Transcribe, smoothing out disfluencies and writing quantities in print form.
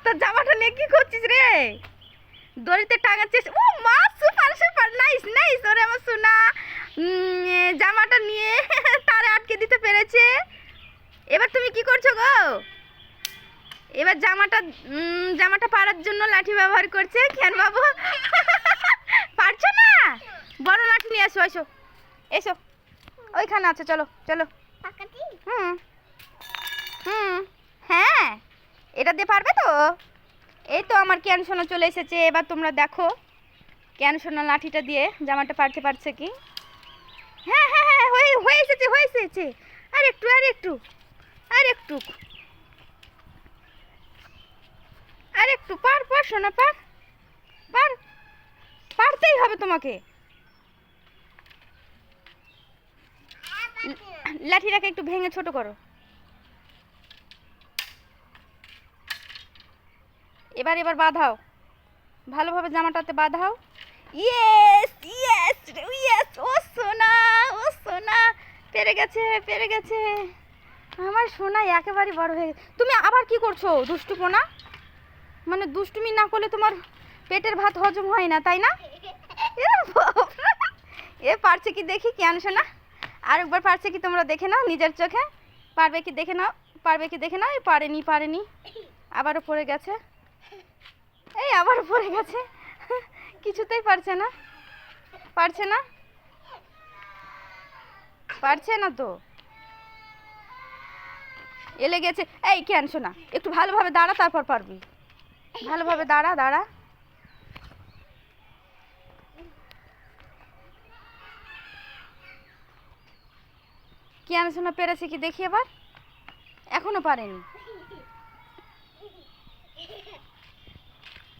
তোর জামাটা নিয়ে কি করছিস রে? দড়িতে টাঙাচ্ছিস? ও মা, সুপার সুপার, নাইস নাইস। ওরে আমার সোনা, জামাটা নিয়ে তারে আটকে দিতে পেরেছে। এবার তুমি কি করছো গো? এবার জামাটা পাড়ার জন্য লাঠি ব্যবহার করছে। কেন বাবু পারছো না? বড় লাঠি নিয়ে এসো, এসো এসো, ওইখানে আছে, চলো চলো। হুম হুম, হ্যাঁ, এটা দিয়ে পারবে তো? এই তো আমার কেন সোনা চলে এসেছে। এবার তোমরা দেখো কেন সোনা লাঠিটা দিয়ে জামাটা পারতে পারছে কি। হ্যাঁ হ্যাঁ হ্যাঁ, হয়ে এসেছে, হয়ে এসেছে। আর একটু, আর একটু, আর একটু, আর একটু, পার পার সোনা, পার পার, পারতেই হবে তোমাকে। লাঠিটাকে একটু ভেঙে ছোট করো। এবার এবার বাঁধাও, ভালোভাবে জামাটাতে বাঁধাও। ইয়েস ইয়েস ইয়েস, ও সোনা, ও সোনা, পেরে গেছে, পেরে গেছে। আমার সোনা একেবারে বড় হয়ে গেছে। তুমি আবার কি করছো দুষ্টুপনা? মানে দুষ্টুমি না করলে তোমার পেটের ভাত হজম হয় না, তাই না? এ পারছে কি দেখি, কেন সোনা আরেকবার পারছে কি তোমরা দেখে নাও নিজের চোখে। পারবে কি দেখে নাও, পারবে কি দেখে নাও। পারেনি, পারেনি, আবারও পড়ে গেছে। এই আবারও পড়ে গেছে, কিছুতেই পারছে না, পারছে না, পারছে না তো। এলে গেছে। এই কেন শোনা, একটু ভালোভাবে দাঁড়া, তারপর পারবি। ভালোভাবে দাঁড়া, দাঁড়া। কেন শোনা পেরেছে কি দেখি এবার? এখনো পারেনি।